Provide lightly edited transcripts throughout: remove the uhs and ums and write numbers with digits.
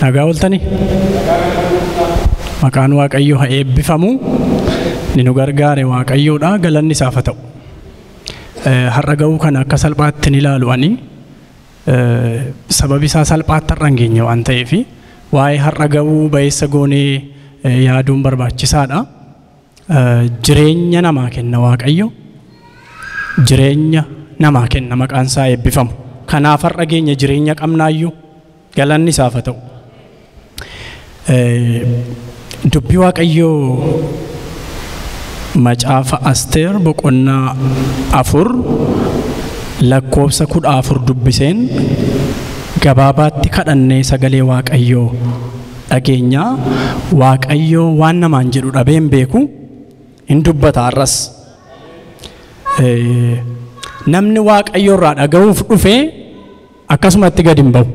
nagaa ooltani maqaan waaqayyoo haa eebbifamu ni nu gargaare waaqayyoodha galanni isaaf haa ta'u har'a ga'uu kana akka salphaatti ni ilaalu ani sababi isaa salphaatti har'a hin geenye waan ta'eef waa'ee har'a ga'uu ba'eessa goonee yaaduun barbaachisaadha jireenya namaa kenna waaqayyo jireenya namaa kenna maqaan isaa eebbifamu kanaaf har'a geenye jireenya qabnaayyuu galanni isaaf haa ta'u dubbii waaqayyoo macaafa Asteer boqonnaa 4 lakkoofsa 14 dubbiseen gabaabaatti kadhannee sagalee waaqayyoo dhageenya waaqayyoo waan namaan jedhu dhabeen beeku hin dubbata har'as namni waaqayyoo irraa dhaga'uuf dhufe akkasumatti gad hin ba'u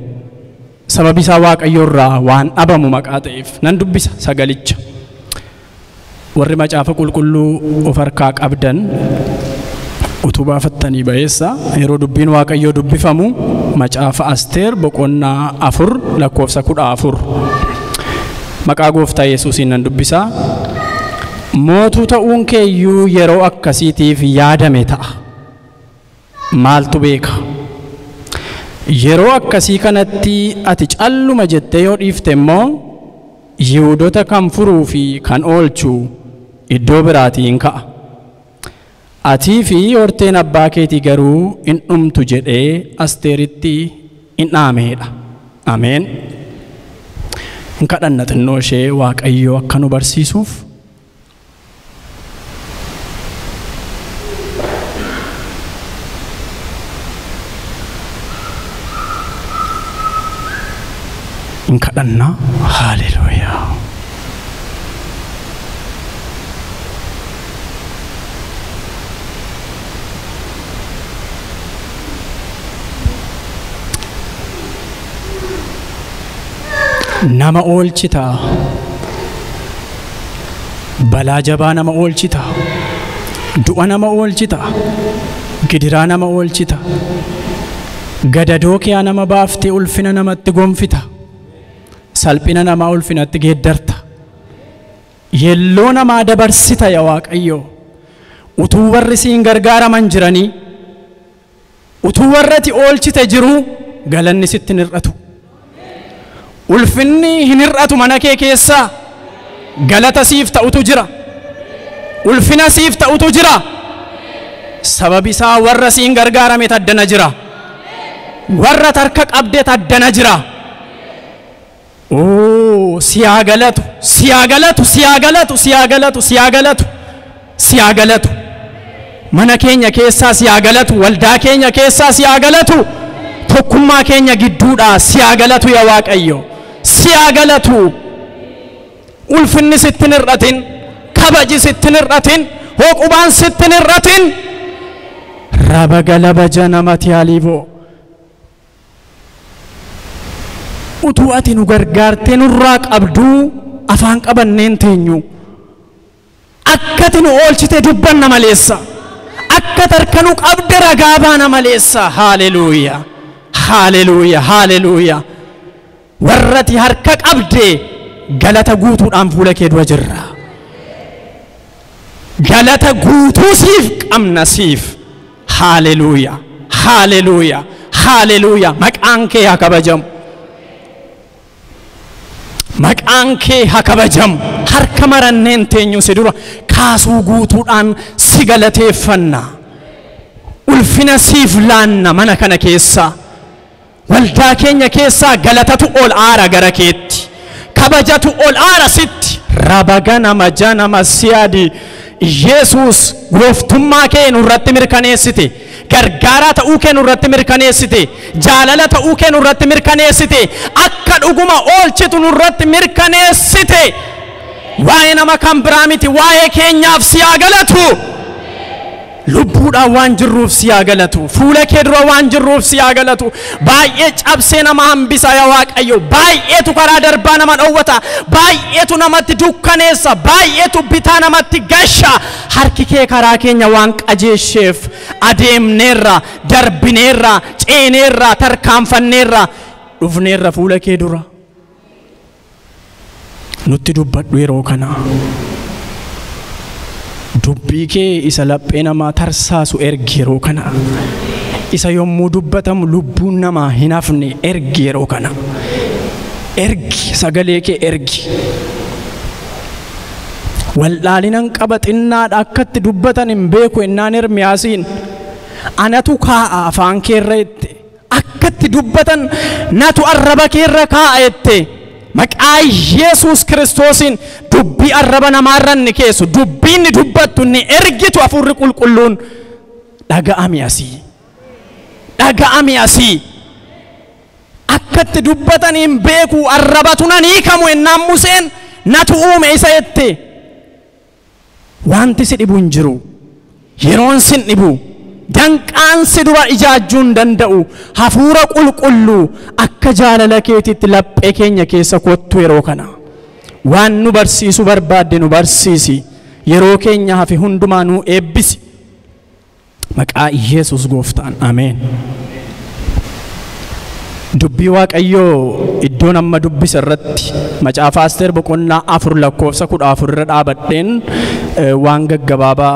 sababi isaa waaqayyoo irraa waan dhabamu maqaa ta'eef nan dubbisa sagalicha warri macaafa qulqulluu of harkaa qabdan utuu baafattanii ba'eessa yeroo dubbiin waaqayyoo dubbifamu macaafa Asteer boqonnaa 4 lakkoofsa 14 maqaa gooftaa Yesuusiin nan dubbisa mootuu ta'uun keeyyuu yeroo akkasiitiif yaadame ta'a maaltu beeka yeroo akkasii kanatti ati calluma jettee yoo dhiifte immoo Yihuudoota kan furuu fi kan oolchu iddoo biraatiin ka'a atii fi horteen abbaa keetii garuu hin dhumtu jedhee Asteeritti hin dhaameedha ameen hin kadhanna xinnoo ishee waaqayyoo akka nu barsiisuuf in kadhanna haleluuyaa nama oolchita balaa jabaa nama oolchita du'a nama oolchita gidiraa nama oolchita gadadoo kee nama baaftee ulfina namatti gonfita salphina namaa ulfinatti geeddarta yelloo namaa dabarsita yaa waaqayyo utuu warri siin gargaaraman jiranii utuu warrati oolchite jiru galanni sitti hin hir'atu ulfinni hin hir'atu mana kee keessaa galata siif ta'utu jira ulfina siif ta'utu jira sababi isaa warra siin gargaarame taddana jira warra tarka qabdee taddana jira siyagalatu siyagalatu siyagalatu siyagalatu siyagalatu siyagalatu mana keenya keessaa siyagalatu waldaa keenya keessaa siyagalatu tokkummaa keenya gidduudha siyagalatu yaa waaqayyo siyagalatu ulfinni sittin hir'atin kabaji sittin hir'atin hoqubaan sittin hir'atin raba galaba janamati aliiboo utuu ati nu gargaartee nurraa qabduu afaan qabanneen teenyu akkati nu oolchite dubbanna maleessa akka tarkanu qabde ragaa baana maleessa haleluuyaa haleluuyaa haleluuyaa warrati harka qabde galata guutuudhaan fuula kee dura jirra galata guutuu siif qabna siif haleluuyaa haleluuyaa haleluuyaa maqaan kee haa kabajamu maqaan kee haa kabajamu harka maranneen teenyu si dura kaasuu guutuudhaan si galateeffanna ulfina siif laanna mana kana keessaa waldaa keenya keessaa galatatu ol aara gara keetti kabajatu ol aara sitti rabagana majana masiyaadi Yesuus gooftummaa kee nurratti mirkaneessite gargaaraa ta'uu kee nurratti mirkaneessite jaalala ta'uu kee nurratti mirkaneessite akka dhuguma oolchitu nurratti mirkaneessite waa'ee nama kan biraa miti waa'ee keenyaaf si haa galatu lubbuudhaan waan jirruuf si haa galatu fuula kee dura waan jirruuf si haa galatu baay'ee cabsee nama hambisa yaa waaqayyo baay'eetu karaa darbaa nama dhowwata baay'eetu namatti dukkaneessa baay'eetu bitaa namatti gasha harki kee karaa keenya waan qajeesheef adeemneerra darbineerra ceeneerra tarkaanfanneerra dhufneerra fuula kee dura nutti dubbadhu yeroo kana. Dubbii kee isa laphee namaa tarsaasu ergi yeroo kana. Isa yommuu dubbatamu lubbuun namaa hin hafne ergi yeroo kana. Ergi sagalee kee ergi. Waldhaalinan qaba xinnaadha akkatti dubbatan hin beeku ennaan Ermiyaasiin. Anatu kaa'a afaan keerra jette. Akkatti dubbatan natu arraba keerra kaa'a jette. Maqaa Yesuus Kiristoosiin dubbii arraba namaarra inni keessu dubbiin ni dubbattu ni ergitu hafuurri qulqulluun dhaga'ami asii. Dhaga'ami asii. Akkatti dubbatan hin beeku arrabatu nan hiikamu ennaan Museen natu uume isa jette. Wanti si dhibu hin jiru. Yeroon sin dhibu. Danqaan si dura ijaajjuu hin danda'u. Hafuura qulqulluu akka jaalala keetiitti laphee keenya keessa kottu yeroo kana. Waan nu barsiisu barbaadde nu barsiisi. Yeroo keenya hafe hundumaa nu eebbisi. Maqaa Yesuus Gooftaan. Ameen. Dubbii Waaqayyoo iddoon amma dubbisa irratti macaafa Asteer boqonnaa 4 lakkoofsa 14 irra dhaabadheen waan gaggabaabaa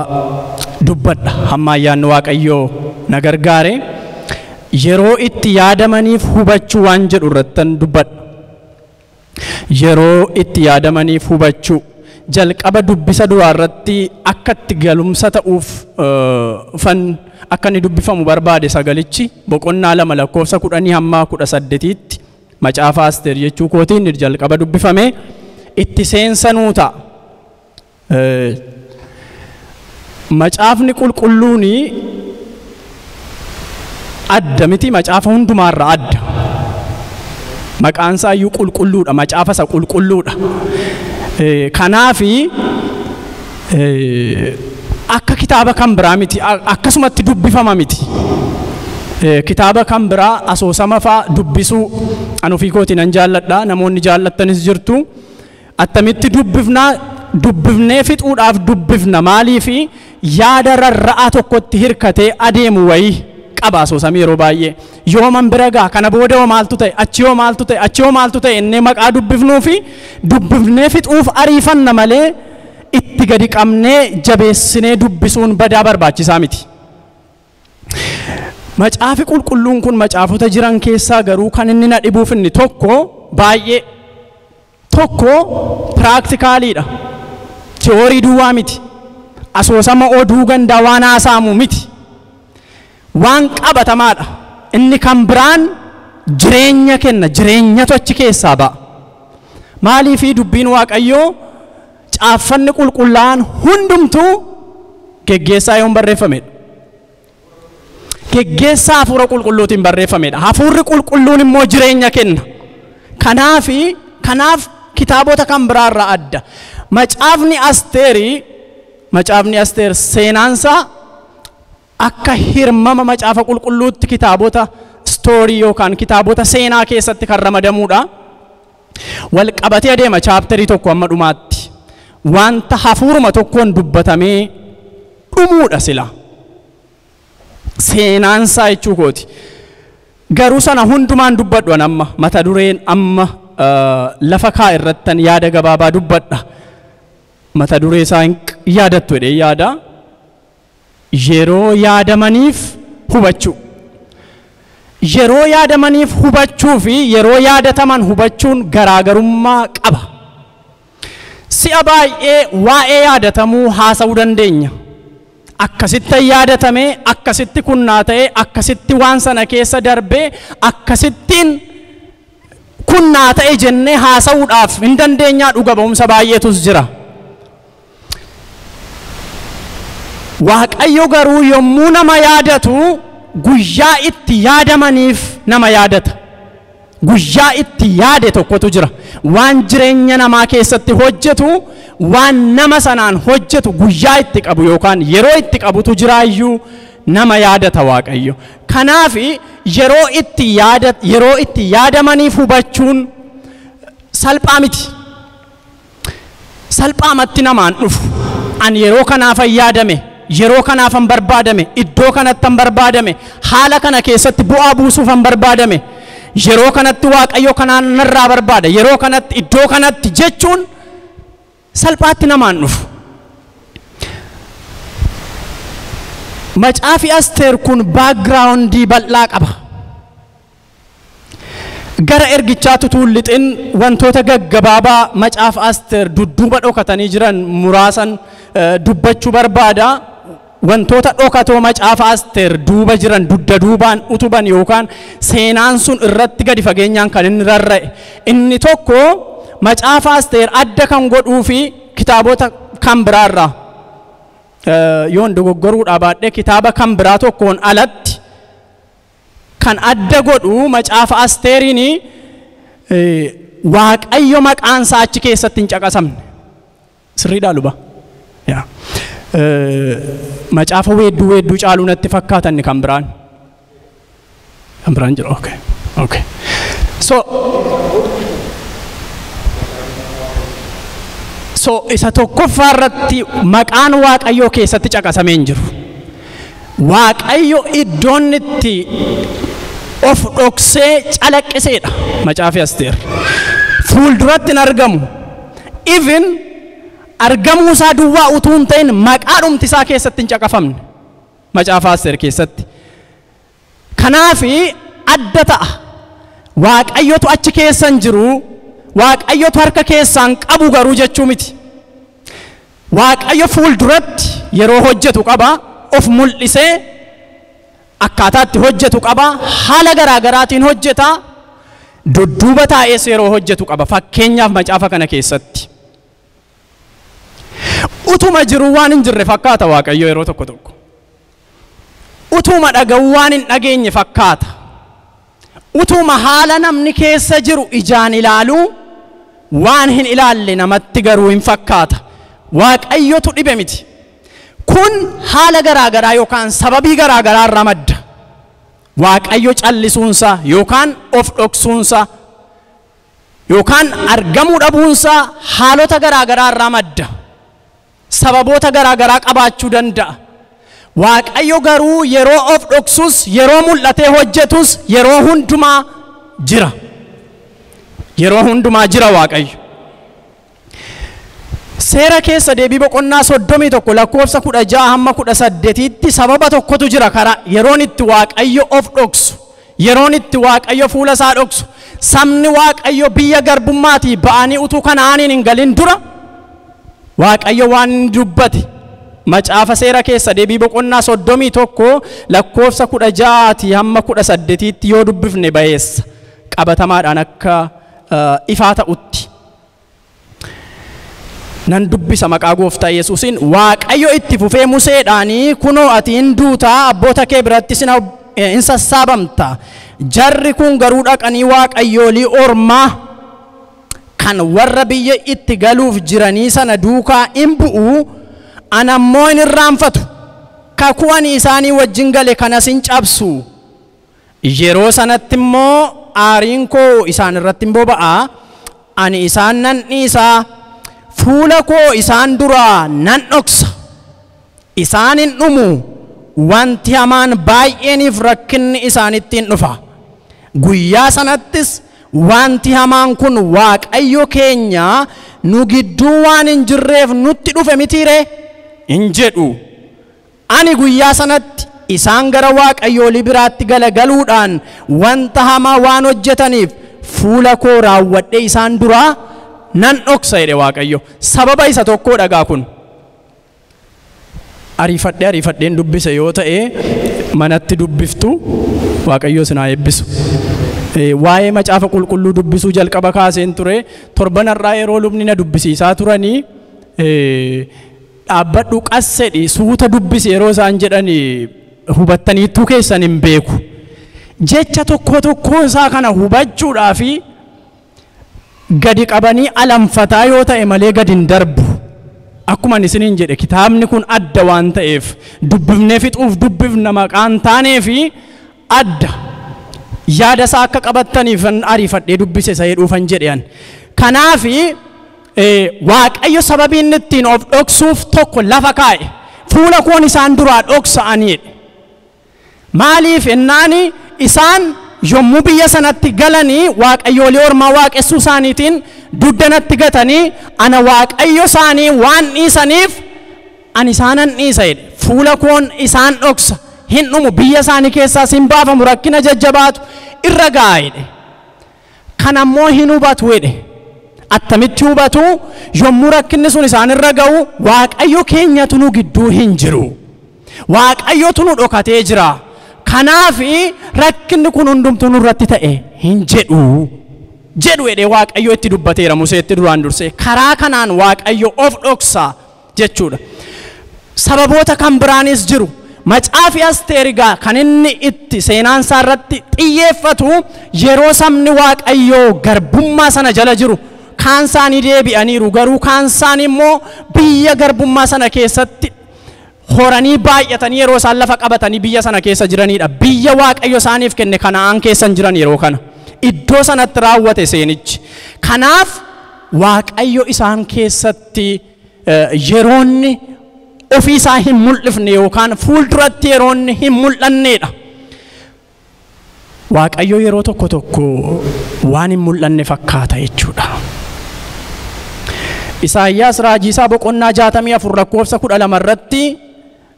dubbadha. Hamma ayyaanni Waaqayyoo na gargaare yeroo itti yaadamaniif hubachuu waan jedhu irrattan dubbadha. Yeroo itti yaadamaniif hubachuu jalqaba dubbisa duraa irratti akka itti galumsa ta'uuf akka inni dubbifamu barbaade sagalichi boqonnaa 2 lakkoofsa 10 hamma 18tti macaafa Asteer jechuu kootiin jalqaba dubbifame itti seensanuu ta'a. Macaafni qulqulluun adda miti macaafa hundumaarra adda. Maqaan isaa iyyuu qulqulluudha. Macaafa isa qulqulluudha. Kanaafi akka kitaaba kan biraa miti akkasumatti dubbifama miti. Kitaaba kan biraa asoosama fa'aa dubbisuu an ofii kootiin nan jaalladha. Namoonni jaallattanis jirtu. Attamitti dubbifnee fixuudhaaf dubbifna maaliifi yaada rarra'aa tokkotti hirkatee adeemu wayii qaba asoosamii yeroo baay'ee. Yooman bira gaa kana booda hoo maaltu ta'e achi hoo maaltu ta'e achi hoo maaltu ta'e innee maqaa dubbifnuufi dubbifnee fixuuf ariifanna malee itti gadi qabnee jabeessinee dubbisuun badaa barbaachisaa miti. Macaafi qulqulluun kun macaafota jiran keessaa garuu kan inni na dhibuuf inni tokko baay'ee tokko piraktikaaliidha. Teoorii duwwaa miti. Asoosama oduu gandaa waan haasa'amu miti. Waan qabatamaadha. Inni kan biraan jireenya kenna. Jireenyatu achi keessaa ba'a. Maaliifi dubbiin Waaqayyoo caaffanni qulqullaa'an hundumtuu geggeessaa yoon barreeffamedha. Geggeessaa hafuura qulqulluutiin barreeffamedha. Hafuurri qulqulluun immoo jireenya kenna. Kanaaf kitaabota kan biraarraa adda. Macaafni Asteer seenaansaa akka hirmama macaafa qulqulluutti kitaabota stoorii yookaan kitaabota seenaa keessatti kan ramadamuudha. Wal qabatee adeema chaapterii tokko amma dhumaatti. Wanta hafuuruma tokkoon dubbatamee dhumuudha sila. Seenaansaa jechuu kooti. Garuu sana hundumaan dubbadhu amma mata dureen amma lafa kaa irrattan yaada gabaabaa dubbadha. Mata duree isaa yaadattu jedhee yaada. Yeroo yaadamaniif hubachuu. Yeroo yaadamaniif hubachuu fi yeroo yaadataman hubachuun garaagarummaa qaba. Si'a baay'ee waa'ee yaadatamuu haasa'uu dandeenya. Akkasitti yaadatamee, akkasitti kunnaa ta'ee, akkasitti waan sana keessa darbee, akkasittiin kunnaa ta'e jennee haasa'uudhaaf hin dandeenyaa. Dhuga ba'umsa baay'eetus jira. Waaqayyo garuu yommuu nama yaadatu guyyaa itti yaadamaniif nama yaadata. Guyyaa itti yaade tokkotu jira. Waan jireenya namaa keessatti hojjetu, waan nama sanaan hojjetu guyyaa itti qabu yookaan yeroo itti qabutu jiraayyuu nama yaadata Waaqayyo. Kanaaf yeroo itti yaadamaniif hubachuun salphaa miti. Salphaamatti namaan dhufu. An yeroo kanaaf yaadame. Yeroo kanaafan barbaadame, iddoo kanattan barbaadame, haala kana keessatti bu'aa buusuufan barbaadame, yeroo kanatti Waaqayyo kanaan narraa barbaada, yeroo kanatti iddoo kanatti jechuun salphaatti namaan dhufu. Macaafi Asteer kun backgroundii bal'aa qaba. Gara ergichaatu tuullixin wantoota gaggabaabaa macaafa Asteer dudduuba dhokatanii jiran muraasan dubbachuu barbaada. Wantoota dhokatoo macaafa Asteer duuba jiran dudda duubaan utuban yookaan seenaan sun irratti gadi fageenyaan kan inni rarra'e. Inni tokko macaafa Asteer adda kan godhuu fi kitaabota kan biraarraa yoon dogoggoruudhaa baadhee kitaaba kan biraa tokkoon alatti kan adda godhu macaafa Asteeriin Waaqayyo maqaan isaa achi keessatti hin caqasamne. Sirriidhaa luba. Macaafa weedduu caaluu natti fakkaatan kan biraan. Kan biraan jira. Okay. So isa tokkoffaa irratti maqaan Waaqayyoo keessatti caqasamee hin jiru. Waaqayyo iddoon itti of dhoksee calaqqiseedha macaafi Asteer. Fuulduratti hin argamu. Even argamuu isaa duwwaa utuu hin ta'in maqaa dhumti isaa keessatti hin caqafamne macaafa Asteer keessatti. Kanaaf adda ta'a. Waaqayyotu achi keessa hin jiru. Waaqayyotu harka keessaan qabu garuu jechuu miti. Waaqayyo fuulduratti yeroo hojjetu qaba. Of mul'isee akkaataatti hojjetu qaba. Haala garaagaraatiin hojjeta. Dudduuba taa'ees yeroo hojjetu qaba. Fakkeenyaaf macaafa kana keessatti utuma jiru waan hin jirre fakkaata Waaqayyo yeroo tokko tokko. Utuma dhaga'u waan hin dhageenye fakkaata. Utuma haala namni keessa jiru ijaan ilaalu waan hin ilaalle namatti garuu hin fakkaata. Waaqayyotu dhibe miti. Kun haala garaagaraa yookaan sababii garaagaraa irraa madda. Waaqayyo callisuunsa yookaan of dhoksuunsa yookaan argamuu dhabuunsa haalota garaagaraa irraa madda. Sababoota garaagaraa qabaachuu danda'a. Waaqayyo garuu yeroo of dhoksus yeroo mul'atee hojjetus yeroo hundumaa jira. Yeroo hundumaa jira Waaqayyo. Seera keessa deebii boqonnaa 31 lakkoofsa 16 hamma 18tti sababa tokkotu jira karaa yeroon itti Waaqayyo of dhoksu. Yeroon itti Waaqayyo fuula isaa dhoksu. Sabni Waaqayyo biyya garbummaatii ba'anii utuu Kana'aaniin hin galin dura Waaqayyo waan dubbate. Macaafa seera keessa deebii boqonnaa 31 lakkoofsa 16 hamma 18tti yoo dubbifne bayeessa qabatamaadhaan akka ifaa ta'utti. Nan dubbisa maqaa gooftaa Yesuusiin. Waaqayyo itti fufee Museedhaanii kunoo ati hin duutaa abboota kee biratti hin sassaabamta. Jarri kun garuu dhaqanii waaqayyoolii ormaa kan warra biyya itti galuuf jiranii sana duukaa hin bu'u. Ana immoo hin irraanfatu. Kakuu ani isaanii wajjin gale kanas hin cabsu. Yeroo sanatti immoo aariin koo isaan irratti hin boba'a. Ani isaan nan dhiisa. Fuula koo isaan duraa nan dhoksa. Isaan hin dhumu. Wanti hamaan baay'eeniif rakkinni isaanitti hin dhufa. Guyyaa sanattis wanti hamaan kun Waaqayyo keenya nu gidduu waan hin jirreef nutti dhufe mitiire hin jedhu. Ani guyyaa sanatti isaan gara Waaqayyoolii biraatti galagaluudhaan wanta hamaa waan hojjetaniif fuula koo raawwadhee isaan duraa nan dhoksa jedhe Waaqayyo. Sababa isa tokkoo dhagaa kun. Ariifadheen dubbise yoo ta'e manatti dubbiftu Waaqayyo sinaa eebbisu. Waa'ee macaafa qulqulluu dubbisuu jalqaba kaaseen ture. Torbanarraa yeroo lubni na dubbisiisaa turanii dhaabbadhu qassedhi suuta dubbise yeroo isaan jedhanii hubattaniitu keessan hin beeku. Jecha tokko isaa kana hubachuudhaafi gadi qabanii alanfataa yoo ta'e malee gadi hin darbu. Akkuma isiniin jedhe kitaabni kun adda waan ta'eef dubbifnee fixuuf dubbifna maqaan taaneefi adda. Yaada isaa akka qabattaniif ariifadhee dubbise isa jedhuufan jedhean. Kanaafi Waaqayyo sababii inni ittiin of dhoksuuf tokko lafa kaa'e. Fuula koon isaan duraa dhoksa'aniidha. Maaliif ennaani isaan yommuu biyya sanatti galanii Waaqayyoolii ormaa waaqessuu isaaniitiin duddanatti gatanii ana waaqayyo isaanii waan dhiisaniif ani isaanan dhiisa jedhe. Fuula koon isaan dhoksa hin dhumu biyya isaanii keessaas hin baafamu rakkina jajjabaatu irra ga'a jedhe. Kan ammoo hin hubatu jedhe. Attamitti hubatu yommuu rakkinni sun isaan irra ga'u waaqayyo keenyatu nu gidduu hin jiru. Waaqayyotu nu dhokatee jira. Kanaaf rakkinni kun hundumtuu nurratti ta'e hin jedhu jedhe waaqayyo itti dubbateera Museetti duraan dursee. Karaa kanaan waaqayyo of dhoksa jechuudha. Sababoota kan biraanis jiru. Macaafi Asteerigaa kan inni itti seenaan isaa irratti xiyyeeffatu yeroo sabni waaqayyoo garbummaa sana jala jiru. Kaan isaanii deebi'aniiru garuu kaan isaanii immoo biyya garbummaa sana keessatti horanii baay'atanii yeroo isaan lafa qabatanii biyya sana keessa jiranidha. Biyya waaqayyo isaaniif kenne Kana'aan keessa jiran yeroo kana. Iddoo sanatti raawwate seenichi. Kanaaf waaqayyo isaan keessatti yeroonni ofii isaa hin mul'ifne yookaan fuulduratti yeroonni hin mul'annedha. Waaqayyo yeroo tokko tokko waan hin mul'anne fakkaata jechuudha. Isaayyaas raajii isaa boqonnaa 64 lakkoofsa 12 irratti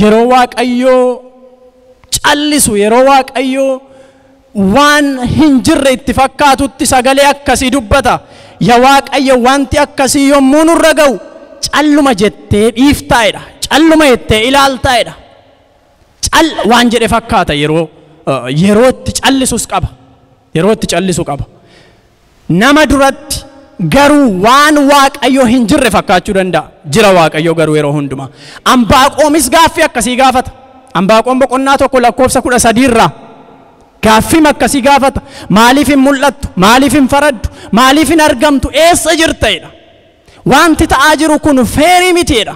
yeroo waaqayyo callisu yeroo waaqayyo waan hin jirre itti fakkaatutti sagalee akkasii dubbata. Yaa waaqayyo wanti akkasii yommuu nurra ga'u calluma jettee dhiiftaa'edha. Calluma jettee ilaaltaa'edha. Waan jedhe fakkaata yeroo itti callisus qaba. Yeroo itti callisu qaba. Nama duratti garuu waan waaqayyo hin jirre fakkaachuu danda'a. Jira waaqayyo garuu yeroo hundumaa. Ambaaqoomis gaaffii akkasii gaafata. Ambaaqoon boqonnaa 1 lakkoofsa 13 irraa gaaffii akkasii gaafata. Maaliif hin mul'attu? Maaliif hin faraddu? Maaliif hin argamtu? Eessa jirta'edha? Wanti ta'aa jiru kun feerii mitiidha.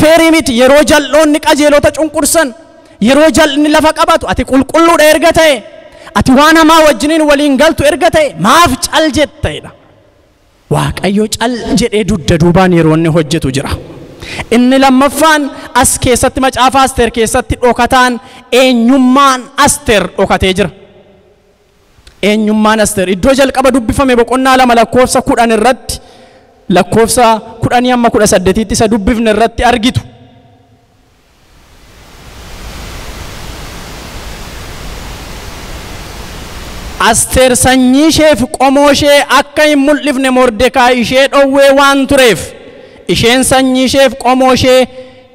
Feerii miti yeroo jal'oonni qajeelota cunqursan yeroo jal'inni lafa qabatu ati qulqulluudha erga ta'e ati waan hamaa wajjiniin waliin galtu erga ta'e maaf cal jetta'edha. Waaqayyo cal jedhee dudda duubaan yeroo inni hojjetu jira. Inni lammaffaan as keessatti macaafa Asteer keessatti dhokataan eenyummaan Asteer dhokatee jira. Eenyummaan Asteer iddoo jalqaba dubbifame boqonnaa 2 lakkoofsa 10 irratti lakkoofsa 10 amma 18 isa dubbifne irratti argitu. Asteer sanyii isheef qomoo ishee akka hin mul'ifne Mordekaayi ishee dhowwee waan tureef isheen sanyii isheef qomoo ishee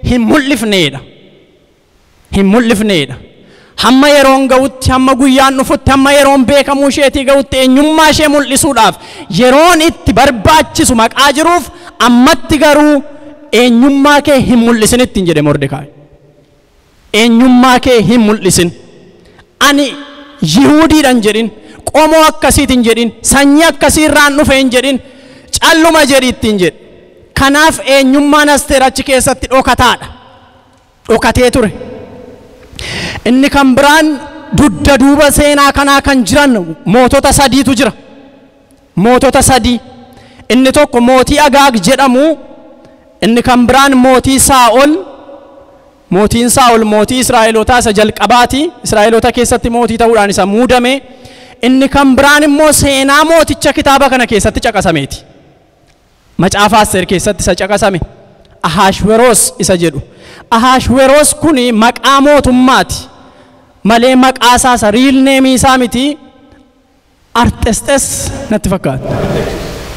hin mul'ifneedha. Hin mul'ifneedha. Hamma yeroon ga'utti hamma guyyaan dhufutti hamma yeroon beekamuu isheetii ga'utti eenyummaa ishee mul'isuudhaaf yeroon itti barbaachisu maqaa jiruuf ammatti garuu eenyummaa kee hin mul'isin ittiin jedhe Mordekaayi. Eenyummaa kee hin mul'isin. Ani Yihuudiidhaan jedhin qomoo akkasiitiin jedhin sanyii akkasii irraan dhufe hin jedhin calluma jedhi ittiin jedhe. Kanaaf eenyummaan Asteer achi keessatti dhokataadha. Dhokatee ture. Inni kan biraan dudda duuba seenaa kanaa kan jiran mootota sadiitu jira. Mootota sadii. Inni tokko mootii Agaag jedhamu. Inni kan biraan mootii Saa'ol. Mootiin Saa'ol mootii Israa'elootaa isa jalqabaati. Israa'eloota keessatti mootii ta'uudhaan isa muudame. Inni kan biraan immoo seenaa mooticha kitaaba kana keessatti caqasameeti. Macaafa Asteer keessatti isa caqasame. Ahashweroos isa jedhu. Ahashweroos kun maqaa mootummaati. Malee maqaa isaa riil neemii isaa miti. Arxesxes natti fakkaata.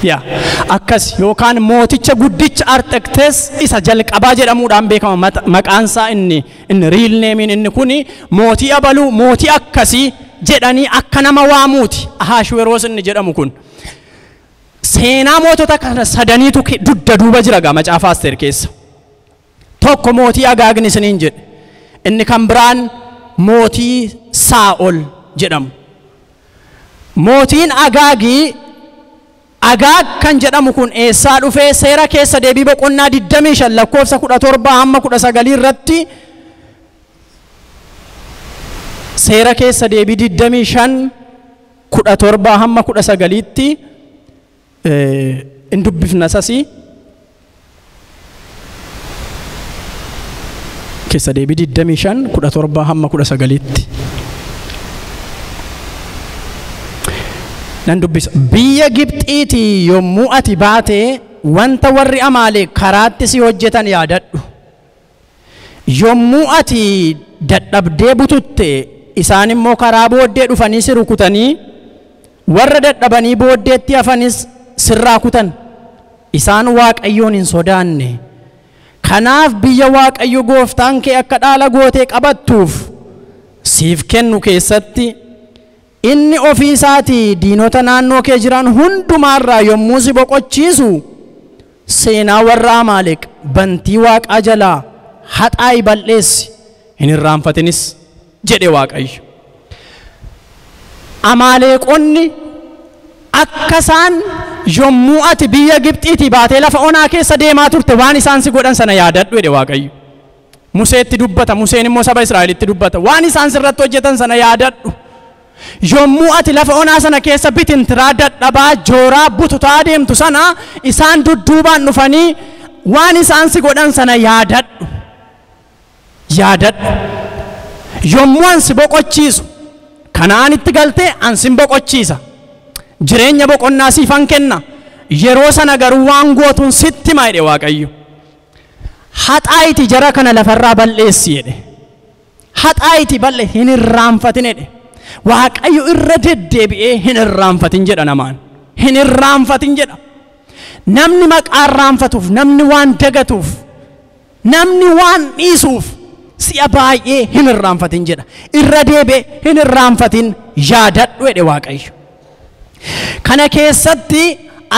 Yaa akkas yookaan mooticha guddicha Arxesxes isa jalqabaa jedhamuudhaan beekama maqaan isaa inni riil neemiin inni kun mootii abaluu mootii akkasii jedhanii akka nama waamuuti. Ahashweroos inni jedhamu kun. Seenaa mootota kana sadaniitu dudda duuba jira gaa macaafa Asteer keessa. Tokko mootii Agaagin isiniin jedhe. Inni kan biraan mootii Saa'ol jedhamu. Mootiin Agaagii Agaag kan jedhamu kun eessaa dhufee seera keessa deebii boqonnaa 25 lakkoofsa 17 hamma 19 irratti seera keessa deebii 25 17 hamma 19tti in dubbifna sasii keessa deebii 25 17 hamma 19tti nan dubbisa. Biyya Gibxiiti yommuu ati baate wanta warri Amaaleq karaatti si hojjetan yaadadhu. Yommuu ati dadhabdee bututte isaan immoo karaa booddee dhufanii si rukutanii warra dadhabanii booddeetti hafanis sirraa kutan. Isaan Waaqayyoon hin sodaanne. Kanaaf biyya Waaqayyo Gooftaan kee akka dhaala gootee qabattuuf siif kennu keessatti inni ofii isaatii diinota naannoo kee jiran hundumaarraa yommuu si boqochiisu seenaa warra Amaaleq bantii Waaqaa jalaa haxaa'i balleessi hin irraanfatinis jedhe Waaqayyo. Amaaleqonni akka isaan yommuu ati biyya Gibxiitii baatee lafa onaa keessa deemaa turte waan isaan si godhan sana yaadadhu jedhe Waaqayyo. Museetti dubbata, Museen immoo saba Israa'elitti dubbata. Waan isaan sirratti hojjetan sana yaadadhu. Yommuu ati lafa onaa sana keessa bitintiraa dadhabaa jooraa bututaa deemtu sana isaan dudduubaan dhufanii waan isaan si godhan sana yaadadhu. Yaadadhu. Yommuu ansi boqochiisu Kanaanitti galtee ansin boqochiisa. Jireenya boqonnaa siifan kenna. Yeroo sana garuu waan gootuun sitti hima jedhe Waaqayyo. Haxaa'iiti jara kana lafarraa balleessi jedhe. Haxaa'iiti bal'e hin irraanfatin jedhe. Waaqayyo irra deddeebi'ee hin irraanfatin jedha namaan. Hin irraanfatin jedha. Namni maqaa irraanfatuuf, namni waan dagatuuf, namni waan dhiisuuf si'a baay'ee hin irraanfatin jedha. Irra deebi'ee hin irraanfatin yaadadhu jedhe Waaqayyo. Kana keessatti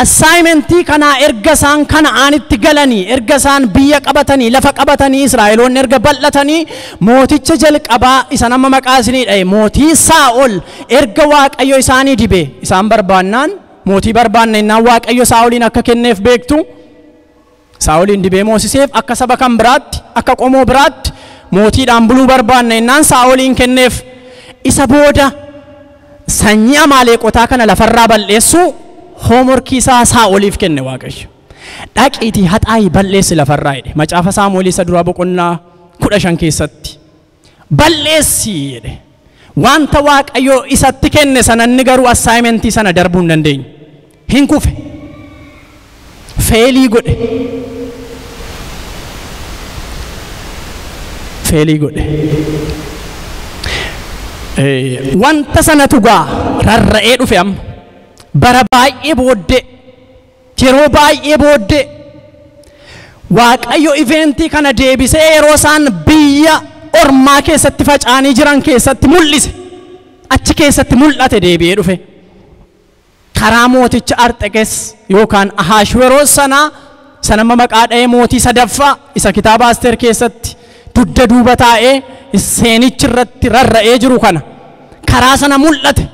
assignmentii kanaa erga isaan Kana'aanitti galanii, erga isaan biyya qabatanii, lafa qabatanii, Israa'eloonni erga bal'atanii, mooticha jalqabaa isa nama maqaa isinii dhahe mootii Saa'ol erga Waaqayyo isaanii dibe isaan barbaannaan mootii barbaanna innaan Waaqayyo Saa'oliin akka kenneef beektu. Saa'oliin dibee moosiseef akka saba kan biraatti, akka qomoo biraatti mootiidhaan buluu barbaanna innaan Saa'oliin kenneef. Isa booda sanyii Amaaleqotaa kana lafarraa balleessu hoomorkii isaa Saa'oliif kenne Waaqayyo. Dhaqiitii haxaa'ii balleessi lafarraa jedhe. Macaafa Saamu'eel isa duraa boqonnaa 15 keessatti. Balleessi jedhe. Wanta Waaqayyo isatti kenne sana inni garuu assignmentii sana darbuu hin dandeenye. Hin kufe. Feelii godhe. Feelii godhe. Wanta sana tugaa rarra'ee dhufe amma. Bara baay'ee booddee, yeroo baay'ee booddee Waaqayyo eventii kana deebisee yeroo isaan biyya ormaa keessatti faca'anii jiran keessatti mul'ise. Achi keessatti mul'ate deebi'ee dhufe. Karaa mooticha Arxekes yookaan Ahashweroos sana maqaa dha'ee mootii sadaffaa isa kitaaba Asteer keessatti dugda duuba taa'ee seenichi irratti rarra'ee jiru kana karaa sana mul'ate.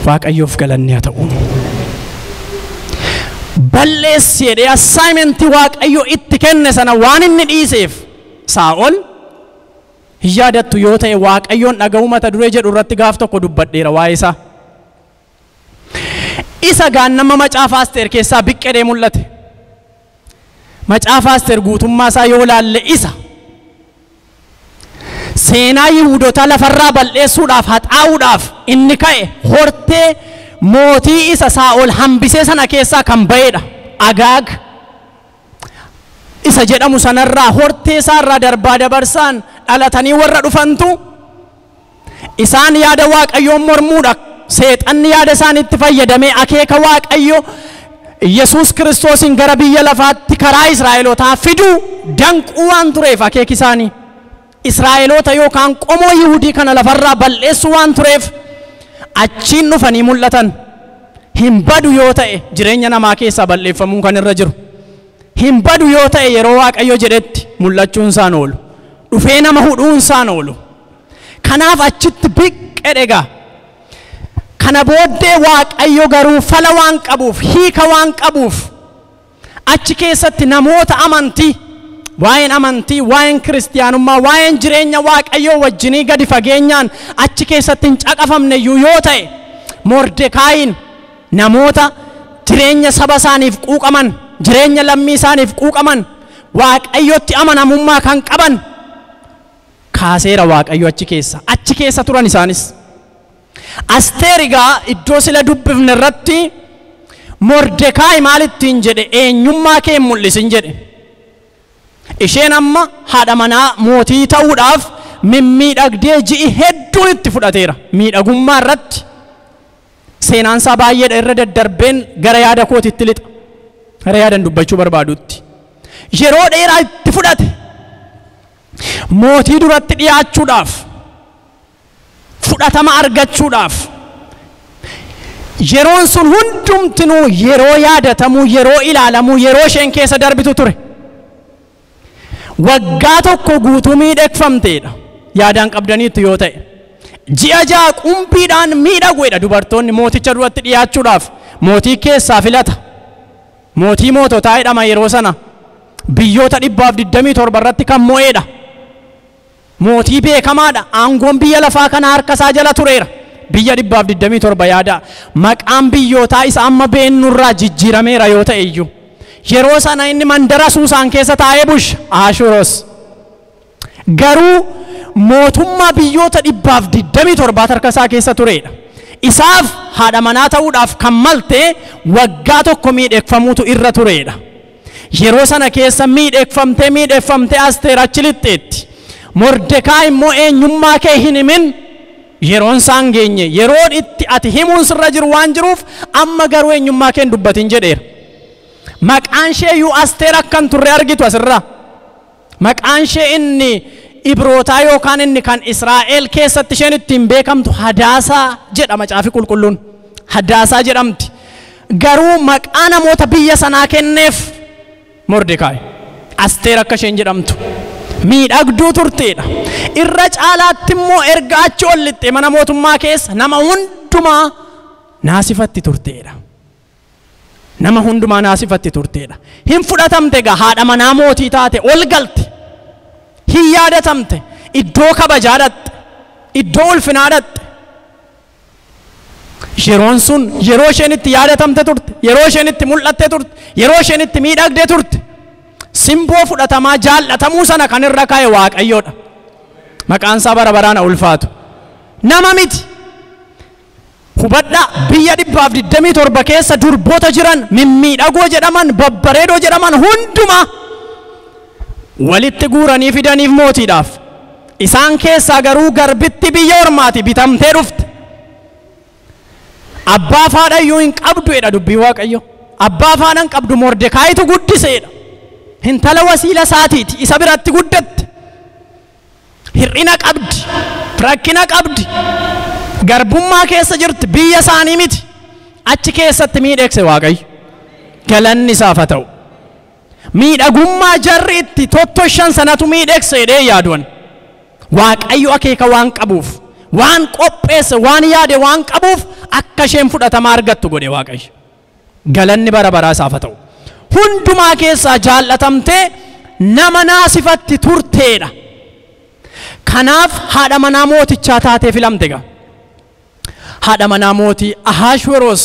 Waaqayyoof galanni haa ta'u. Balleessi jedhee assignmentii Waaqayyo itti kenne sana waan inni dhiiseef Saa'ol hin yaadattu yoo ta'e Waaqayyoon dhaga'uu mata duree jedhu irratti gaaf tokko dubbadheera waa'ee isaa. Isa gaannama macaafa Asteer keessaa biqqedee mul'ate. Macaafa Asteer guutummaa isaa yoo laalle isa seenaa Yihuudotaa lafarraa balleessuudhaaf haxaa'uudhaaf inni ka'e hortee mootii isa Saa'ol hambisee sana keessaa kan ba'edha. Agaag isa jedhamu sanarraa hortee isaarraa darbaa dabarsaan dhalatanii warra dhufantu isaan yaada Waaqayyoon mormuudha. Seexanni yaada isaaniitti fayyadamee akeeka Waaqayyo Yesuus Kiristoosin gara biyya lafaatti karaa Israa'elootaa fiduu danquu waan tureef akeeki isaanii. Israa'eloota yookaan qomoo Yihudii kana lafarraa balleessu waan tureef achiin dhufanii mul'atan. Hin badu yoo ta'e jireenya namaa keessaa balleeffamuu kan irra jiru. Hin badu yoo ta'e yeroo Waaqayyo jedhetti mul'achuun isaan oolu. Dhufee nama hudhuun isaan oolu. Kanaaf achitti biqqedhegaa. Kana booddee Waaqayyo garuu fala waan qabuuf, hiika waan qabuuf achi keessatti namoota amantii, waa'een amantii, waa'een kiristiyaanummaa, waa'een jireenya Waaqayyoo wajjinii gadi fageenyaan achi keessatti hin caqafamne yoo ta'e Mordekaayiin namoota jireenya saba isaaniif quuqaman, jireenya lammii isaaniif quuqaman, Waaqayyotti amanamummaa kan qaban, kaaseera Waaqayyo achi keessa turan isaanis. Asteer egaa iddoo sila dubbifne irratti Mordekaayi maalittiin jedhe eenyummaa kee mul'isin jedhe. Isheen amma haadha manaa mootii ta'uudhaaf mimmiidhagdee ji'i hedduun itti fudhateera. Miidhagummaa irratti seenaan isaa baay'eedha irra daddarbeen gara yaada kootitti lixa. Gara yaadan dubbachuu barbaadutti. Yeroo dheeraa itti fudhate. Mootii duratti dhiyaachuudhaaf. Fudhatama argachuudhaaf. Yeroon sun hundumtinuu yeroo yaadatamuu, yeroo ilaalamuu, yeroo isheen keessa darbitu ture. Waggaa tokko guutuu miidhagfamteedha. Yaadaan qabdaniitti yoo ta'e. Ji'a ja'a qumbiidhaan miidhaguudha dubartoonni mooticha duratti dhiyaachuudhaaf. Mootii keessaa filata. Mootii moototaa jedhama yeroo sana. Biyyoota 127 irratti kan mo'eedha. Mootii beekamaadha. Aangoon biyya lafaa kana harka isaa jala tureera. Biyya 127 yaada. Maqaan biyyootaa isa amma beennurraa jijjiirameera yoo ta'e iyyuu. Yeroo sana inni mandara Suusaan keessa taa'ee bulcha. Ashuuros. Garuu mootummaa biyyoota 127 harka isaa keessa tureedha. Isaaf haadha manaa ta'uudhaaf kan malte waggaa tokko miidhagfamuutu irra tureedha. Yeroo sana keessa miidhagfamtee Asteer achi lixxeetti. Mordekaayi immoo eenyummaa kee hin himin yeroon isaan geenye yeroon itti ati himuun sirra jiru waan jiruuf amma garuu eenyummaa kee hin dubbatin jedheera. Maqaan ishee iyyuu Asteer akkan turre argitu asirraa. Maqaan ishee inni Ibrootaa yookaan inni kan Israa'el keessatti isheen ittiin beekamtu Hadaasaa jedhama Macaafi Qulqulluun. Hadaasaa jedhamti. Garuu maqaa namoota biyya sanaa kenneef Mordekaayi. Asteer akka isheen jedhamtu. Miidhagduu turteedha. Irra caalaatti immoo erga achi ol lixxee mana mootummaa keessa nama hundumaa naasifatti turteedha. Nama hundumaa naasifatti turteedha. Hin fudhatamte egaa haadha manaa mootii taate ol galte. Hin yaadatamte. Iddoo kabajaa dhaqxe. Iddoo ulfinaa dhaqxe. Yeroon sun yeroo isheen itti yaadatamte turte. Yeroo isheen itti mul'atte turte. Yeroo isheen itti miidhagdee turte. Simboo fudhatamaa jaallatamuu sana kan irra kaa'e Waaqayyoodha. Maqaan isaa bara baraan ulfaatu. Nama miti. Hubadhaa biyya 127 keessa durboota jiran mimmiidhagoo jedhaman babbareedoo jedhaman hundumaa walitti guuranii fidaniif mootiidhaaf. Isaan keessaa garuu garbitti biyya ormaati bitamtee dhufte. Abbaa faadha iyyuu hin qabdu jedha dubbii Waaqayyo. Abbaa faadha hin qabdu Mordekaayitu guddiseedha. Hintala wasiila isaatiiti isa biratti guddatte. Hir'ina qabdi. Rakkina qabdi. Garbummaa keessa jirti biyya isaanii miti. Achi keessatti miidhagse Waaqayyo. Galanni isaaf haa ta'u. Miidhagummaa jarri itti tottoshan sanatu miidhagse jedhee yaaduun. Waaqayyo akeeka waan qabuuf, waan qopheesse, waan yaade waan qabuuf akka isheen fudhatama argattu godhe Waaqayyo. Galanni bara baraa isaaf haa ta'u. Hundumaa keessaa jaallatamtee nama naasifatti turteedha. Kanaaf haadha manaa mootichaa taatee filamte egaa. Haadha manaa mootii Ahashweroos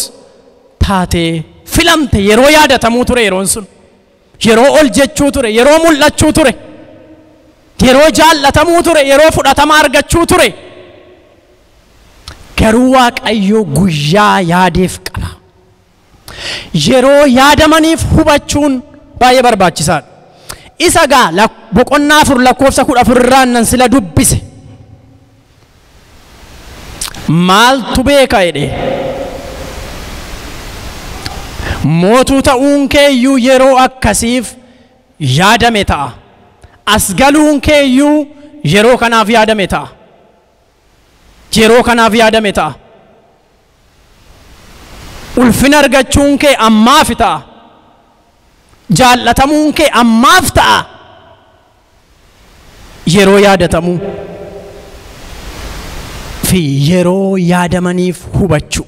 taatee filamte yeroo yaadatamuu ture yeroon sun. Yeroo ol jechuu ture, yeroo mul'achuu ture. Yeroo jaallatamuu ture, yeroo fudhatama argachuu ture. Garuu Waaqayyo guyyaa yaadeef qaba. Yeroo yaadamaniif hubachuun baay'ee barbaachisaadha. Isa gaa boqonnaa 4 lakkoofsa 14 irraan nan sila dubbise. Maaltu beeka jedhe. Mootuu ta'uun kee iyyuu yeroo akkasiif yaadame ta'a. As galuun kee iyyuu yeroo kanaaf yaadame ta'a. Yeroo kanaaf yaadame ta'a. Ulfina argachuun kee ammaaf ta'a. Jaallatamuun kee ammaaf ta'a. Yeroo yaadatamuu fi yeroo yaadamaniif hubachuu.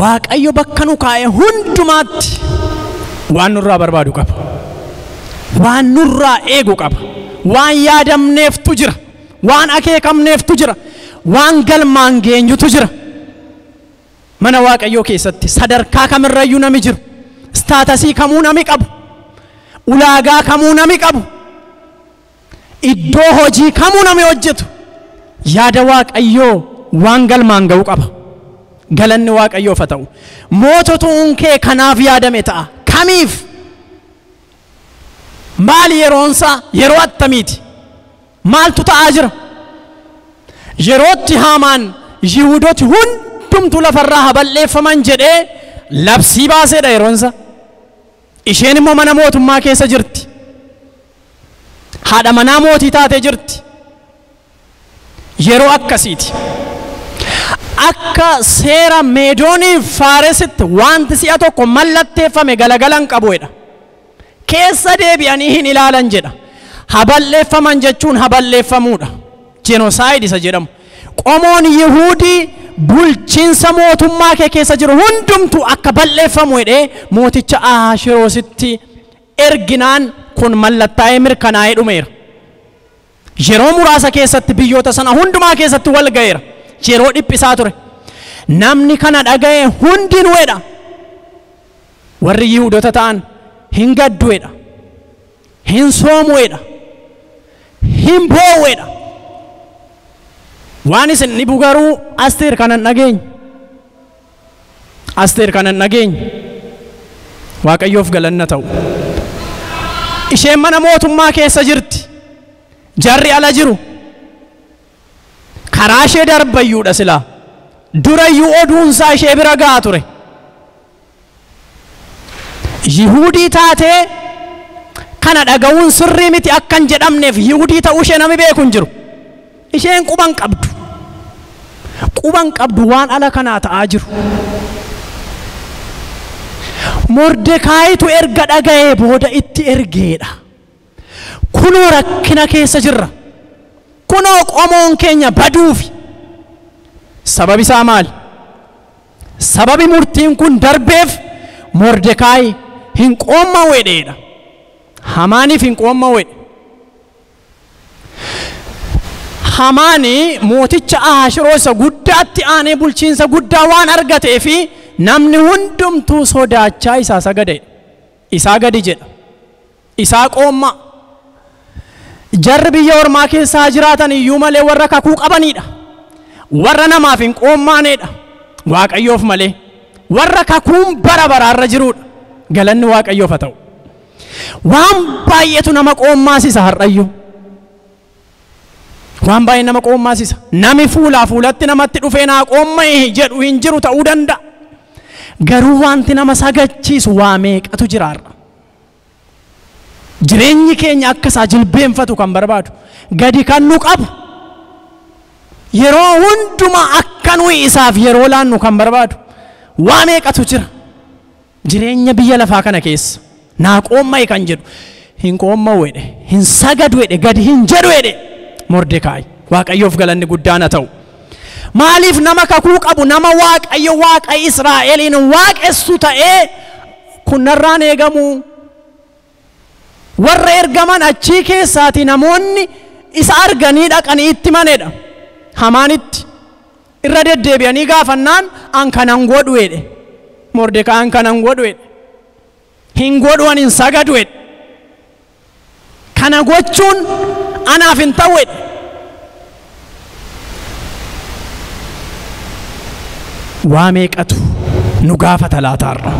Waaqayyo bakka nu kaa'e hundumaatti waan nurraa barbaadu qaba. Waan nurraa eegu qaba. Waan yaadamneeftu jira. Waan akeekamneeftu jira. Waan galmaan geenyutu jira. Mana Waaqayyoo keessatti sadarkaa kamirrayyuu nami jiru. Staatasii kamuu nami qabu. ulaagaa kamuu nami qabu iddoo hojii kamuu nami hojjetu yaada waaqayyoo waan galmaan ga'u qaba. Galanni waaqayyoof haa ta'u. Moototuun kee kanaaf yaadame ta'a. Kamiif? Maal yeroonsaa yeroo attamiiti? Maaltu ta'aa jira? Yerootti Haamaan Yihuudooti hundumtu lafarraa haa balleeffaman jedhee labsii baaseedha yeroonsa. Isheen immoo mana mootummaa keessa jirti. Haadha manaa mootii taatee jirti. Yeroo akkasiiti. Akka seera Meedooniif Faaresitti wanti si'a tokko mallatteeffame galagalan qabuudha. Keessa deebi'anii hin ilaalan jedha. Haballeeffaman jechuun haballeeffamuudha. Genocide isa jedhamu. Qomoon Yihuudii bulchiinsa mootummaa kee keessa jiru hundumtu akka balleeffamu jedhee mooticha Ahashweroositti erginaan kun mallattaa'ee mirkanaa'ee dhumeera. Yeroo muraasa keessatti biyyoota sana hundumaa keessatti wal ga'eera. Yeroo dhiphisaa ture. Namni kana dhaga'e hundinuudha. Warri Yihuudoota ta'an hin gadduudha. Hin soomuudha. Hin boo'uudha. Waan isin dhibu garuu Asteer kanan dhageenye. Asteer kanan dhageenye. Waaqayyoof galanna ta'u. Isheen mana mootummaa keessa jirti. Jarri ala jiru. Karaa ishee darbayyuudha silaa. Durayyuu oduunsaa ishee bira ga'a ture. Yihuudii taatee kana dhaga'uun sirrii miti akkan jedhamneef Yihuudii ta'uu ishee nami beeku hin jiru. Isheen quban qabdu. Quban qabdu waan ala kanaa ta'aa jiru. Mordekaayitu erga dhaga'ee booda itti ergeedha. Kunoo rakkina keessa jirra. Kunoo qomoon keenya baduufi. Sababi isaa maali? Sababi murtiin kun darbeef Mordekaayi hin qoommaweedha. Hamaaniif hin qoommaweedha. Hamaani mooticha Ahashweroos guddaatti aanee bulchiinsa guddaa waan argatee fi namni hundumtuu sodaachaa isaa sagade. Isaa gadi jedha. Isaa qoomma. Jarri biyya ormaa keessaa jiraatan iyyuu malee warra kakuu qabanidha. Warra namaaf hin qoommaaneedha. Waaqayyoof malee. Warra kakuun bara baraarra jiruudha. Galanni waaqayyoof haa ta'u. Waan baay'eetu nama qoommaasisa har'ayyuu. Waan baay'ee nama qoommaasisa. Nami fuulaa fuulatti namatti dhufee naa qoomma'e jedhu hin jiru ta'uu danda'a. Garuu wanti nama sagachiisu waa meeqatu jira har'a. Jireenyi keenya akka isaa jilbeenfatu kan barbaadu. Gadi kan nu qabu. Yeroo hundumaa akka nuyi isaaf yeroo laannu kan barbaadu. Waa meeqatu jira. Jireenya biyya lafaa kana keessa. Naa qoomma'e kan jedhu. Hin qoomma'uudha. Hin sagaduudha. Gadi hin jedhuudha. Mordekaayi. Waaqayyoof galanni guddaan haa ta'u. Maaliif nama kakuu qabu nama Waaqayyo Waaqa Israa'eliin waaqessu ta'ee kun narraan eegamu. Warra ergaman achii keessaati namoonni isa arganii dhaqanii itti maneedha. Hamaanitti irra deddeebi'anii gaafannaan an kanan godhuedhe. Mordekaayi an kanan godhuedhe. Hin godhuan hin sagaduedhe. Kana gochuun anaaf hin ta'uedhe. Waa meeqatu nu gaafata laataarra.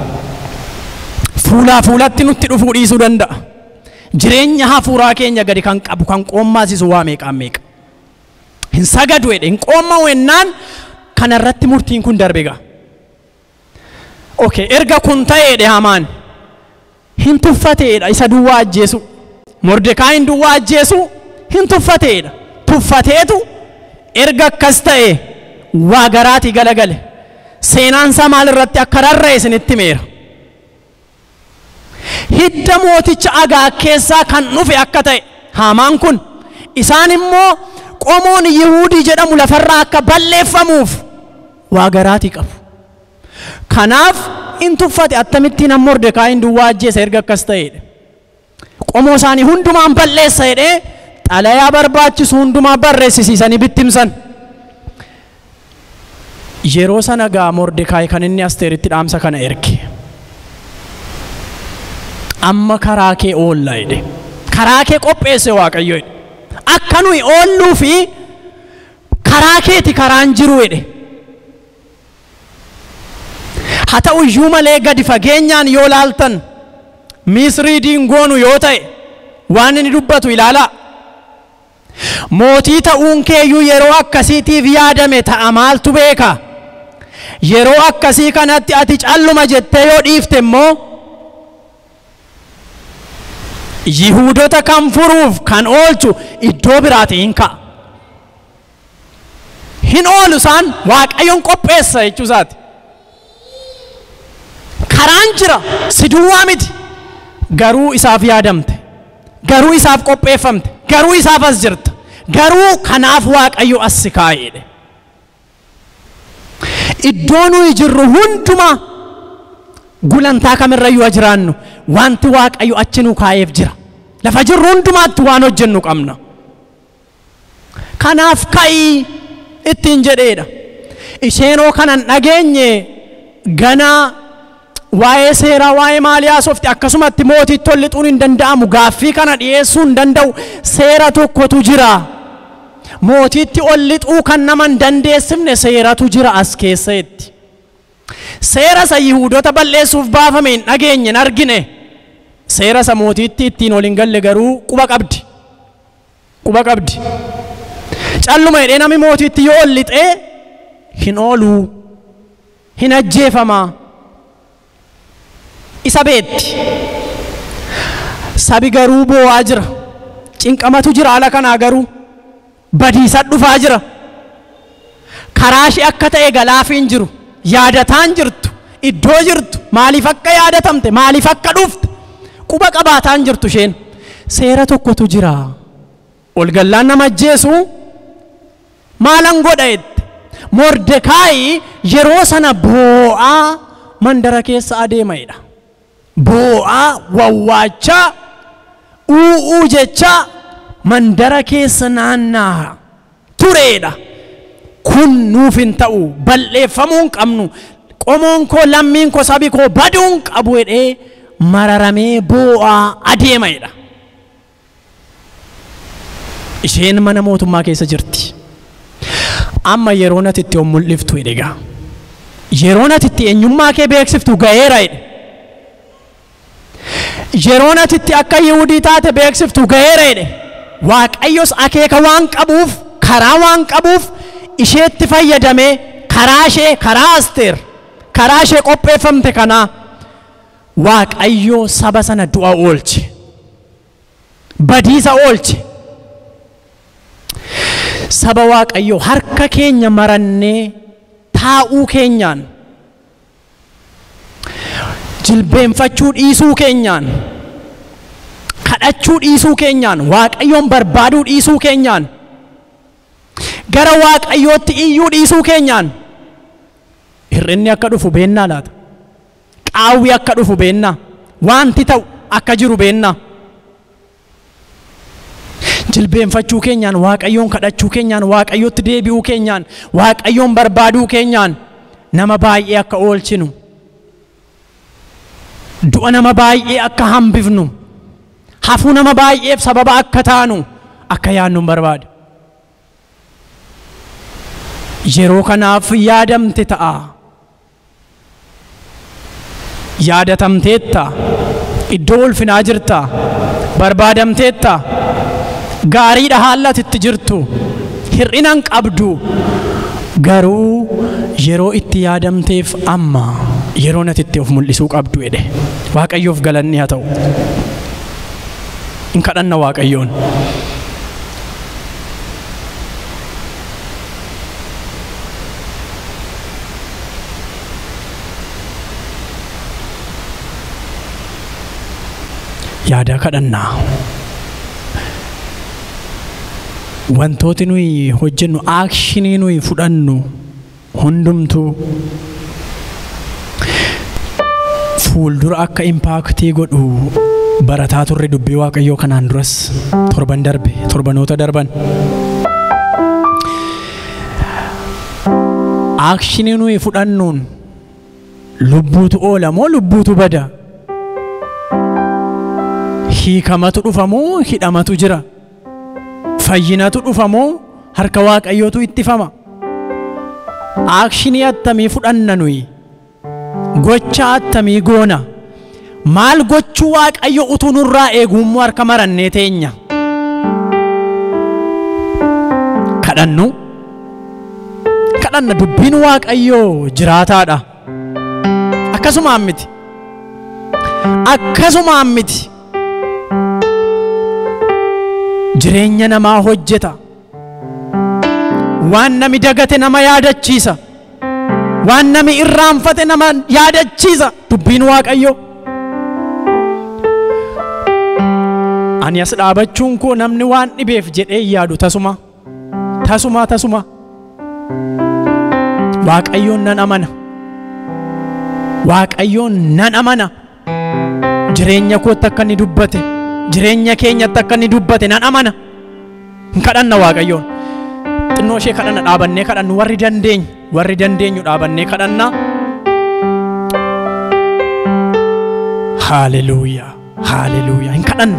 Fuulaa fuulatti nutti dhufuu dhiisuu danda'a. Jireenya hafuuraa keenya gadi kan qabu kan qoommaasisu waa meeqaan meeqa. Hin sagaduedhe hin qoomma'u ennaan kanarratti murtiin kun darbe ga'a. Okay, erga kun ta'eedhe Hamaan hin tuffateedha isa duwwaa ajjeesu. Mordekaayin duwwaa ajjeesu hin tuffateedha. Tuffateetu erga akkas ta'e waa garaatii galagale. Seenaansaa maalirratti akka rarra'e isinitti meera. Hidda mooticha Agaag keessaa kan dhufe akka ta'e Hamaan kun isaan immoo qomoon Yihuudii jedhamu lafarraa akka balleeffamuuf waa garaatii qabu. Kanaaf in tuffate akkamittiin amma Mordekaayin duwwaa ajjeesa erga akkas ta'eedha. Qomoo isaanii hundumaan balleessa jedhee xalayaa barbaachisu hundumaa barreessisiisanii bittimsan. Yeroo sana gaa Mordekaayi kan inni Asteeritti dhaamsa kana erge. amma karaa kee oolla jedhe. Karaa kee qopheesse Waaqayyo jedhe. Akka nuyi oolluu fi karaa keeti karaan jiru jedhe. Haa ta'u iyyuu malee gadi fageenyaan yoo laaltan Misrii diingoonu yoo ta'e waan inni dubbatu ilaalaa. Mootii ta'uun keeyyuu yeroo akkasiitiif yaadame ta'a maaltu beeka? Yeroo akkasii kanatti ati calluma jettee yoo dhiifte immoo Yihuudota kan furuuf kan oolchu iddoo biraatii hin ka'a. Hin oolu isaan Waaqayyoon qopheessa jechuusaati. Karaan jira si duwwaa miti. Garuu isaaf yaadamte. Garuu isaaf qopheeffamte. Garuu isaaf as jirta. Garuu kanaaf Waaqayyo as si kaa'edhe. Iddoo nuyi jirru hundumaa gulantaa kamirrayyuu jiraannu wanti Waaqayyo achi nu kaa'eef jira. Lafa jirru hundumaatti waan hojjennu qabna. Kanaaf ka'ii ittiin jedheedha. Isheenoo kanan dhageenye ganaa waa'ee seeraa waa'ee maalii haasofti akkasumatti mootiitti ol lixuun hin danda'amu. Gaaffii kana dhiyeessuu hin danda'u. Seera tokkotu jira. Mootiitti ol lixuu kan nama hin dandeessifne seeratu jira as keessatti. Seera isa Yihuudota balleessuuf baafame hin dhageenye hin argine. Seera isa mootiitti ittiin ol hin galle garuu quba qabdi. Quba qabdi. Calluma jedhee namni mootiitti yoo ol lixee hin ooluu, hin ajjeefamaa. Isa beetti. Sabi garuu boo'aa jira. Cinqamatu jira ala kanaa garuu. Badiisa dhufaa jira. Karaa ishee akka ta'e galaafiin jiru. Yaadataan jirtu. Iddoo jirtu. Maaliif akka yaadatamte? Maaliif akka dhufte? Quba qabaataan jirtu isheen. Seera tokkotu jira. Ol gallaan nama ajjeesu maalan godha jette. Mordekaayi yeroo sana boo'aa mandara keessa adeemayidha. Boo'aa wawwaachaa u'uu jechaa mandara keessa naannaa tureedha. Kun nuuf hin ta'u balleeffamuu hin qabnu. Qomoon koo lammiin koo sabi koo baduu hin qabu jedhee mararamee boo'aa adeemayidha. Isheen mana mootummaa keessa jirti. Amma yeroo ati itti of mul'iftu jedhegaa. Yeroo ati itti eenyummaa kee beeksiftu ga'eera jedhe. Yeroo ati itti akka Yihuudii taate beeksiftu ga'eera jedhe. Waaqayyos akeeka waan qabuuf, karaa waan qabuuf isheetti fayyadamee karaa ishee, karaa Asteer, karaa ishee qopheeffamte kanaa Waaqayyo saba sana du'a oolche. Badiisa oolche. Saba Waaqayyo harka keenya marannee taa'uu keenyaan, jilbeenfachuu dhiisuu keenyaan, kadhachuu dhiisuu keenyaan, Waaqayyoon barbaaduu dhiisuu keenyaan, gara Waaqayyootti iyyuu dhiisuu keenyaan hir'inni akka dhufu beennaa laata? Qaawwi akka dhufu beennaa? Wanti ta'u akka jiru beennaa? Jilbeenfachuu keenyaan, Waaqayyoon kadhachuu keenyaan, Waaqayyootti deebi'uu keenyaan, Waaqayyoon barbaaduu keenyaan nama baay'ee akka oolchinu, du'a nama baay'ee akka hambifnu, hafuu nama baay'eef sababa akka taanu akka yaadnu barbaada. Yeroo kanaaf yaadamte ta'a. Yaadatamteetta. Iddoo ulfinaa jirta. Barbaadamteetta. Gaariidha haalati itti jirtu. Hir'inan qabdu. Garuu yeroo itti yaadamteef amma yeroo ati itti of mul'isuu qabdu jedhe. Waaqayyoof galanni haa ta'u. In kadhanna Waaqayyoon. Yaada kadhannaa. Wantooti nuyi hojjennu, aakshinii nuyi fudhannu hundumtuu fuuldura akka impaaktii godhu barataa turre dubbii Waaqayyoo kanaan duras torbanoota darban. Aakshinii nuyi fudhannuun lubbuutu oola moo lubbuutu bada? hiikamatu dhufamoo hidhamatu jira. Fayyinatu dhufamoo harka Waaqayyootu ittifama. Akshinii attamii fudhanna nuyi? Gocha attamii goona? Maal gochuu Waaqayyo utuu nurraa eegummoo harka marannee teenya? Kadhannu? Kadhanna dubbiin Waaqayyoo jiraataadha. Akkasumaan miti. Akkasumaan miti. Jireenya namaa hojjeta. Waan nami dagate nama yaadachiisa. Waan nami irraanfate nama yaadachiisa dubbiin Waaqayyoo. Ani as dhaabachuun koo namni waan dhibeef jedhee yaadu tasuma. Waaqayyoon nan amana. Waaqayyoon nan amana. Jireenya kootti akka inni dubbate, jireenya keenyatti akka inni dubbate nan amana. Hin kadhanna Waaqayyoon. Xinnoo ishee kadhanna dhaabannee kadhannu warri dandeenyu dhaabannee kadhanna. Hallelujah. Hallelujah. Hin kadhannu.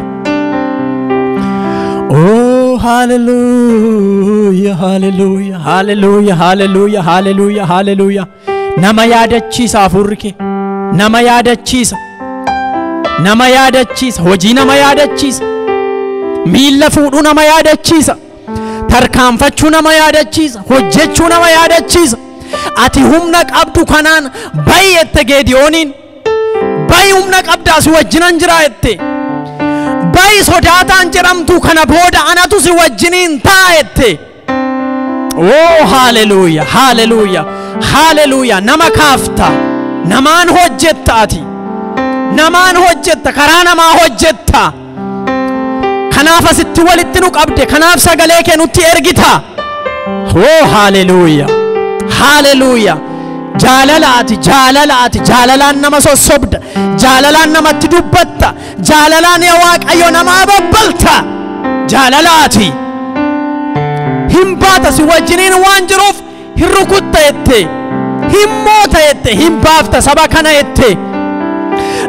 Oh, hallelujah, hallelujah, hallelujah, hallelujah, hallelujah, hallelujah. Nama yaadachiisa hafuurri kee. Nama yaadachiisa. Nama yaadachiisa. Hojii nama yaadachiisa. Miilla fuudhuu nama yaadachiisa. Tarkaanfachuu nama yaadachiisa. Hojjechuu nama yaadachiisa. Ati humna qabdu kanaan baay'ette Geediyooniin. Baay'ee humna qabdaas wajjinan jira jette. Baay'ee sodaataan jedhamtu kana booda anatu si wajjiniin taa'ette. Oh, hallelujah, hallelujah, hallelujah. Nama kaafta. Namaan hojjetta ati. Namaan hojjetta. Karaa namaa hojjetta. Kanaaf asitti walitti nu qabde. Kanaaf sagalee kee nutti ergita. Oh, hallelujah, hallelujah. Jaalalaati. Jaalalaan nama sossobda. Jaalalaan namatti dubbatta. Jaalalaan yaa Waaqayyo nama babbalta. Jaalalaati. Hin baata si wajjiniin waan jiruuf hin rukutta jette. Hin moota jette. Hin baafta saba kana jette.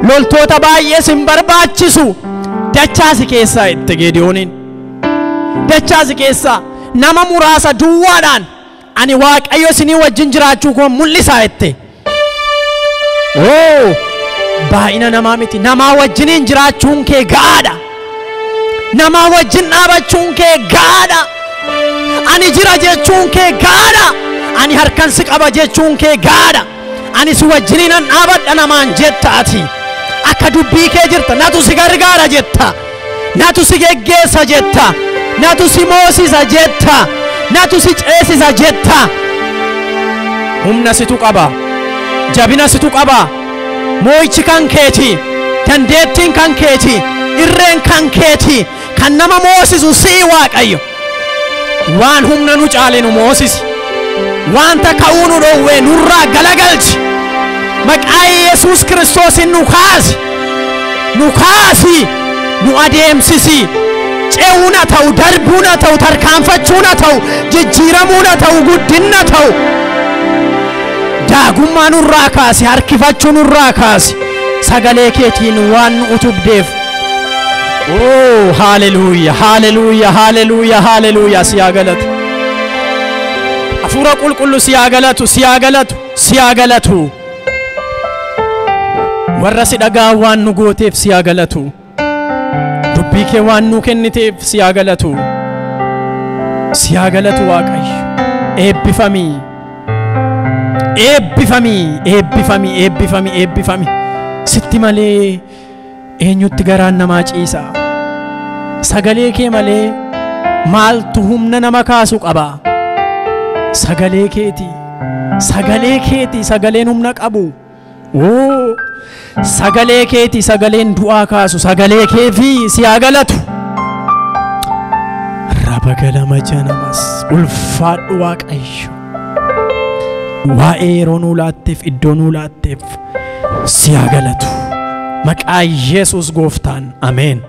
Loltoota baay'ee sin barbaachisu. Dachaasi keessaa jette Geediyooniin. Dachaasi keessaa nama muraasa duwwaadhaan ani Waaqayyo isinii wajjin jiraachuu koo mul'isaa jette. Oh, baay'ina namaa miti. Namaa wajjiniin jiraachuun kee gaadha. Namaa wajjin dhaabachuun kee gaadha. Ani jira jechuun kee gaadha. Ani harkan si qaba jechuun kee gaadha. Ani si wajjiniin an dhaabadha namaan jetta ati. Akka dubbii kee jirta. Natu si gargaara jetta. Natu si geggeessa jetta. Natu si moosisa jetta. Natu si ceesisa jetta. Humna situ qaba. Jabina situ qaba. Moo'ichi kan keeti. Dandeettiin kan keeti. Irreen kan keeti. Kan nama moosisu si Waaqayyo. Waan humna nu caale nu moosisi. Wanta ka'uu nu dhoowwe nurraa galagalchi. Maqaa Yesuus Kiristoosin nu kaasi. Nu kaasi. Nu adeemsisi. Ce'uuna ta'u, darbuuna ta'u, tarkaanfachuuna ta'u, jijjiiramuuna ta'u, guddinna ta'u. Daagummaa nurraa kaasi, harkifachuu nurraa kaasi. Sagalee keetiin waan nu utubdeef. Oh, hallelujah, hallelujah, hallelujah, hallelujah. Siyaa galatu. Hafuura qulqullu siyaa galatu, siyaa galatu, siyaa galatu. Warra si dhagaa waan nu gooteef siyaa galatu. Dubbii kee waan nu kenniteef siyaa galatu. Siyaa galatu Waaqayyo. Eebbifamii. Eebbifamii, eebbifamii, eebbifamii, eebbifamii. Sitti malee eenyutti garaan namaa ciisa. Sagalee kee malee maaltu humna nama kaasu qaba. Sagalee keeti. Sagalee keeti. Sagaleen humna qabu. Oh, sagalee keeti. Sagaleen du'aa kaasu. Sagalee kee fi siyaa galatu. Raba galama janamas ulfaadhu Waaqayyo. Waa'ee yeroo nuu laatteef iddoo nuu laatteef siyaa galatu. Maqaa Yesuus Gooftaan. Ameen.